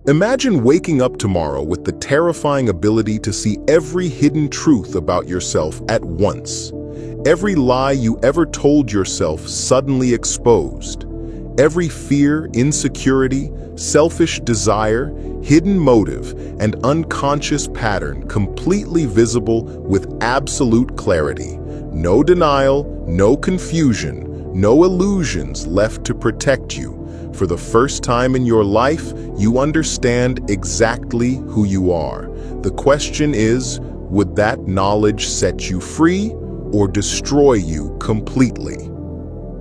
Imagine waking up tomorrow with the terrifying ability to see every hidden truth about yourself at once. Every lie you ever told yourself suddenly exposed. Every fear, insecurity, selfish desire, hidden motive, and unconscious pattern completely visible with absolute clarity. No denial, no confusion, no illusions left to protect you. For the first time in your life, you understand exactly who you are. The question is, would that knowledge set you free or destroy you completely?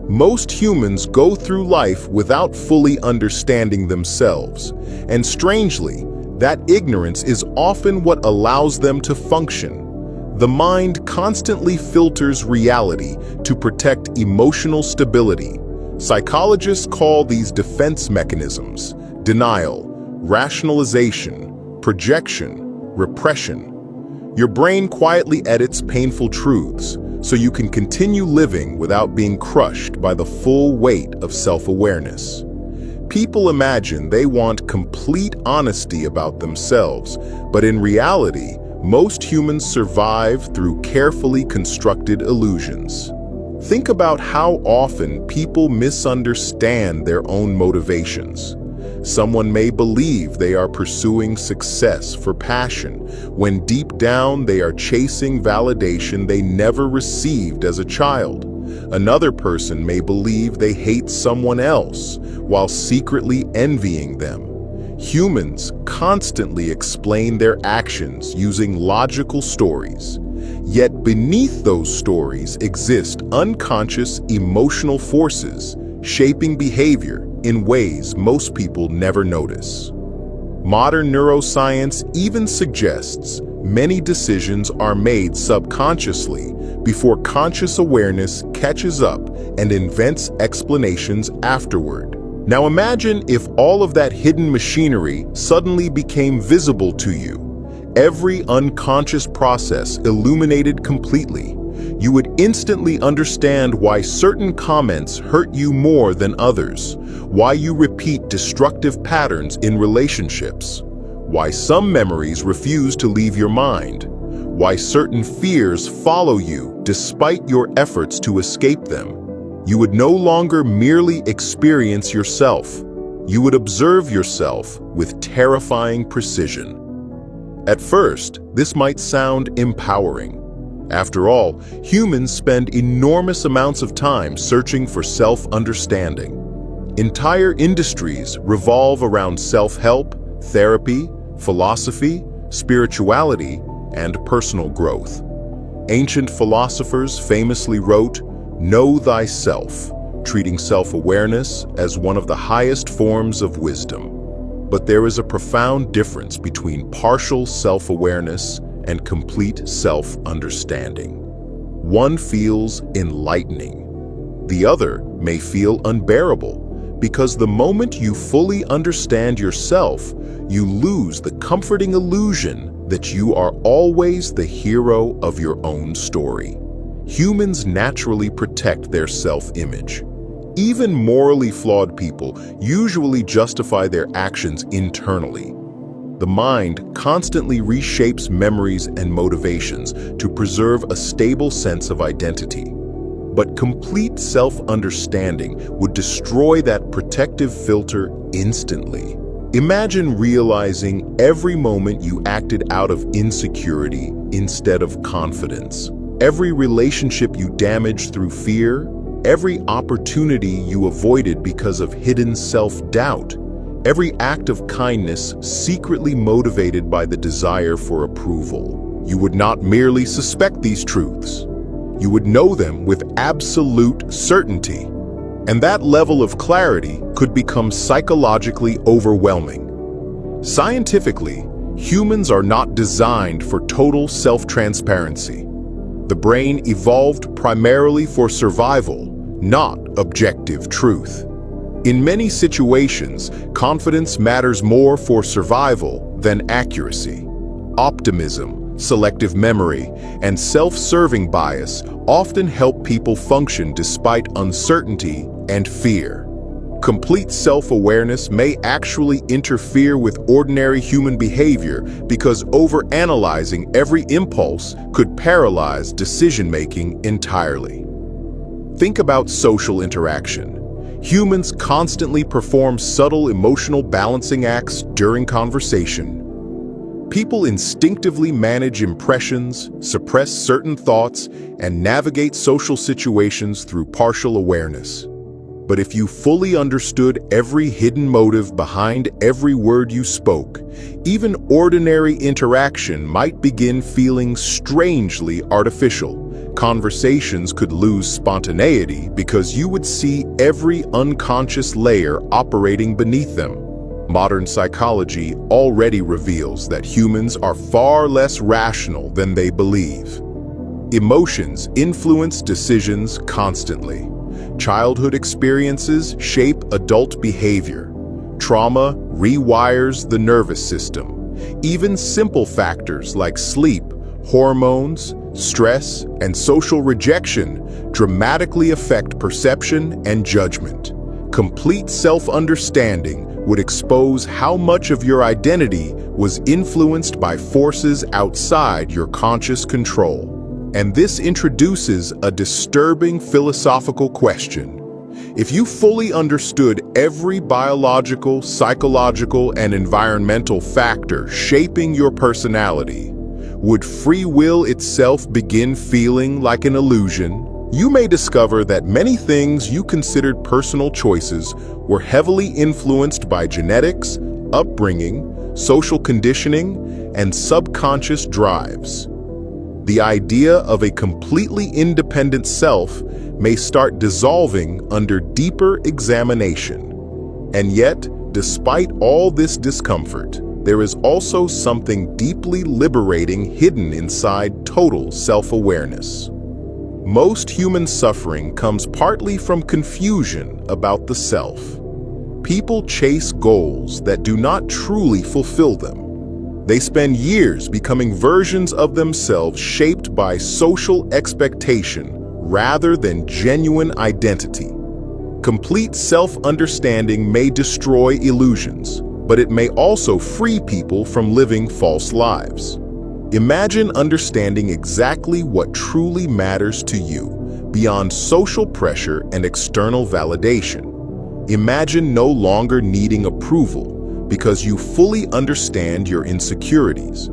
Most humans go through life without fully understanding themselves, and strangely, that ignorance is often what allows them to function. The mind constantly filters reality to protect emotional stability. Psychologists call these defense mechanisms denial, rationalization, projection, repression. Your brain quietly edits painful truths so you can continue living without being crushed by the full weight of self-awareness. People imagine they want complete honesty about themselves, but in reality, most humans survive through carefully constructed illusions. Think about how often people misunderstand their own motivations. Someone may believe they are pursuing success for passion, when deep down they are chasing validation they never received as a child. Another person may believe they hate someone else, while secretly envying them. Humans constantly explain their actions using logical stories. Yet beneath those stories exist unconscious emotional forces shaping behavior in ways most people never notice. Modern neuroscience even suggests many decisions are made subconsciously before conscious awareness catches up and invents explanations afterward. Now imagine if all of that hidden machinery suddenly became visible to you. Every unconscious process illuminated completely. You would instantly understand why certain comments hurt you more than others, why you repeat destructive patterns in relationships, why some memories refuse to leave your mind, why certain fears follow you despite your efforts to escape them. You would no longer merely experience yourself. You would observe yourself with terrifying precision. At first, this might sound empowering. After all, humans spend enormous amounts of time searching for self-understanding. Entire industries revolve around self-help, therapy, philosophy, spirituality, and personal growth. Ancient philosophers famously wrote, "Know thyself," treating self-awareness as one of the highest forms of wisdom. But there is a profound difference between partial self-awareness and complete self-understanding. One feels enlightening. The other may feel unbearable, because the moment you fully understand yourself, you lose the comforting illusion that you are always the hero of your own story. Humans naturally protect their self-image. Even morally flawed people usually justify their actions internally. The mind constantly reshapes memories and motivations to preserve a stable sense of identity. But complete self-understanding would destroy that protective filter instantly. Imagine realizing every moment you acted out of insecurity instead of confidence. Every relationship you damaged through fear, every opportunity you avoided because of hidden self-doubt, every act of kindness secretly motivated by the desire for approval. You would not merely suspect these truths. You would know them with absolute certainty. And that level of clarity could become psychologically overwhelming. Scientifically, humans are not designed for total self-transparency. The brain evolved primarily for survival, not objective truth. In many situations, confidence matters more for survival than accuracy. Optimism, selective memory, and self-serving bias often help people function despite uncertainty and fear. Complete self-awareness may actually interfere with ordinary human behavior because overanalyzing every impulse could paralyze decision-making entirely. Think about social interaction. Humans constantly perform subtle emotional balancing acts during conversation. People instinctively manage impressions, suppress certain thoughts, and navigate social situations through partial awareness. But if you fully understood every hidden motive behind every word you spoke, even ordinary interaction might begin feeling strangely artificial. Conversations could lose spontaneity because you would see every unconscious layer operating beneath them. Modern psychology already reveals that humans are far less rational than they believe. Emotions influence decisions constantly. Childhood experiences shape adult behavior. Trauma rewires the nervous system. Even simple factors like sleep, hormones, stress, and social rejection dramatically affect perception and judgment. Complete self-understanding would expose how much of your identity was influenced by forces outside your conscious control. And this introduces a disturbing philosophical question. If you fully understood every biological, psychological, and environmental factor shaping your personality, would free will itself begin feeling like an illusion? You may discover that many things you considered personal choices were heavily influenced by genetics, upbringing, social conditioning, and subconscious drives. The idea of a completely independent self may start dissolving under deeper examination. And yet, despite all this discomfort, there is also something deeply liberating hidden inside total self-awareness. Most human suffering comes partly from confusion about the self. People chase goals that do not truly fulfill them. They spend years becoming versions of themselves shaped by social expectation rather than genuine identity. Complete self-understanding may destroy illusions, but it may also free people from living false lives. Imagine understanding exactly what truly matters to you, beyond social pressure and external validation. Imagine no longer needing approval, because you fully understand your insecurities.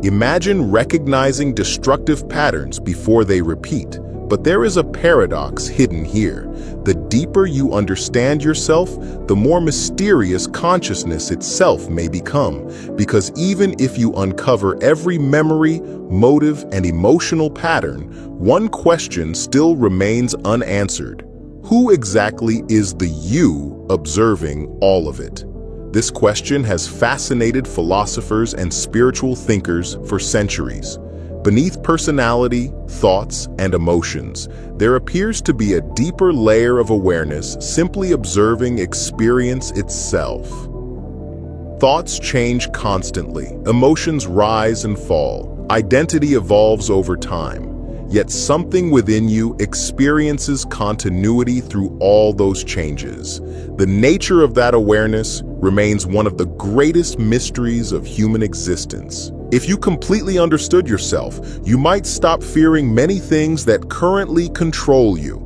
Imagine recognizing destructive patterns before they repeat. But there is a paradox hidden here. The deeper you understand yourself, the more mysterious consciousness itself may become, because even if you uncover every memory, motive, and emotional pattern, one question still remains unanswered. Who exactly is the you observing all of it? This question has fascinated philosophers and spiritual thinkers for centuries. Beneath personality, thoughts, and emotions, there appears to be a deeper layer of awareness simply observing experience itself. Thoughts change constantly, emotions rise and fall, identity evolves over time. Yet something within you experiences continuity through all those changes. The nature of that awareness remains one of the greatest mysteries of human existence. If you completely understood yourself, you might stop fearing many things that currently control you.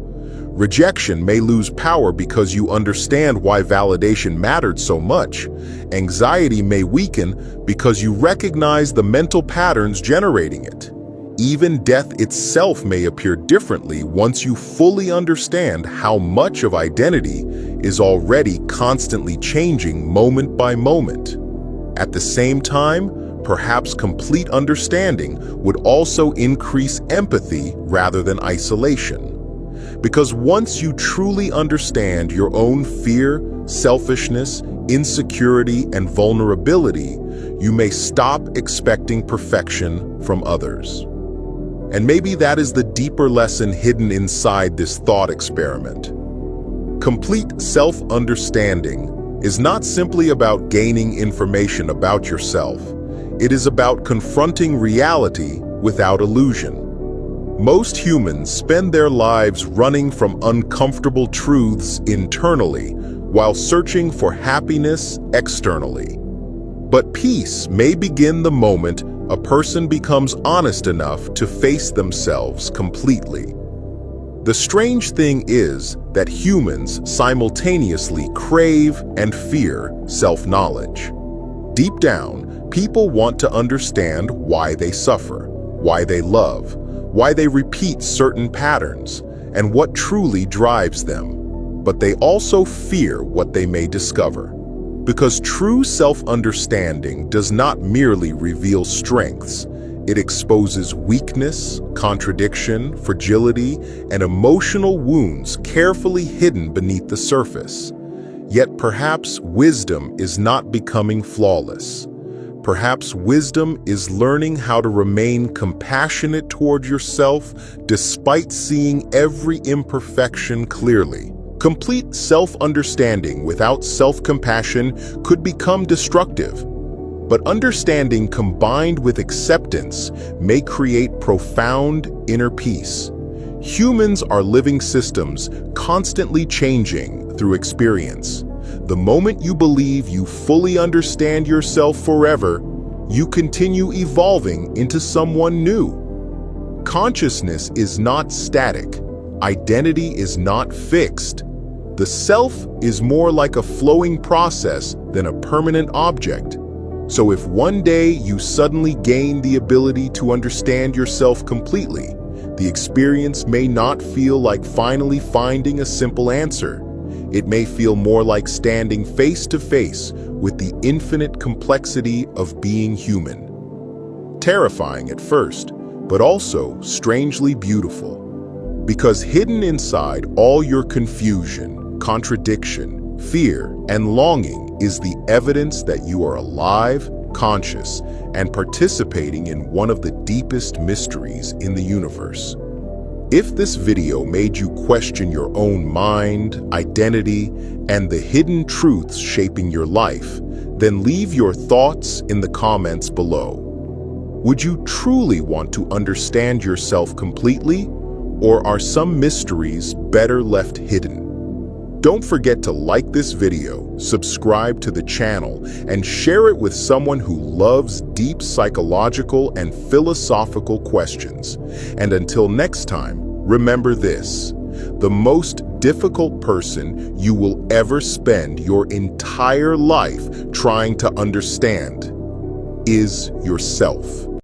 Rejection may lose power because you understand why validation mattered so much. Anxiety may weaken because you recognize the mental patterns generating it. Even death itself may appear differently once you fully understand how much of identity is already constantly changing moment by moment. At the same time, perhaps complete understanding would also increase empathy rather than isolation. Because once you truly understand your own fear, selfishness, insecurity, and vulnerability, you may stop expecting perfection from others. And maybe that is the deeper lesson hidden inside this thought experiment. Complete self-understanding is not simply about gaining information about yourself. It is about confronting reality without illusion. Most humans spend their lives running from uncomfortable truths internally, while searching for happiness externally. But peace may begin the moment a person becomes honest enough to face themselves completely. The strange thing is that humans simultaneously crave and fear self-knowledge. Deep down, people want to understand why they suffer, why they love, why they repeat certain patterns, and what truly drives them. But they also fear what they may discover. Because true self-understanding does not merely reveal strengths, it exposes weakness, contradiction, fragility, and emotional wounds carefully hidden beneath the surface. Yet perhaps wisdom is not becoming flawless. Perhaps wisdom is learning how to remain compassionate toward yourself despite seeing every imperfection clearly. Complete self-understanding without self-compassion could become destructive. But understanding combined with acceptance may create profound inner peace. Humans are living systems constantly changing through experience. The moment you believe you fully understand yourself forever, you continue evolving into someone new. Consciousness is not static. Identity is not fixed. The self is more like a flowing process than a permanent object. So if one day you suddenly gain the ability to understand yourself completely, the experience may not feel like finally finding a simple answer. It may feel more like standing face to face with the infinite complexity of being human. Terrifying at first, but also strangely beautiful. Because hidden inside all your confusion, contradiction, fear, and longing is the evidence that you are alive, conscious, and participating in one of the deepest mysteries in the universe. If this video made you question your own mind, identity, and the hidden truths shaping your life, then leave your thoughts in the comments below. Would you truly want to understand yourself completely, or are some mysteries better left hidden? Don't forget to like this video, subscribe to the channel, and share it with someone who loves deep psychological and philosophical questions. And until next time, remember this: the most difficult person you will ever spend your entire life trying to understand is yourself.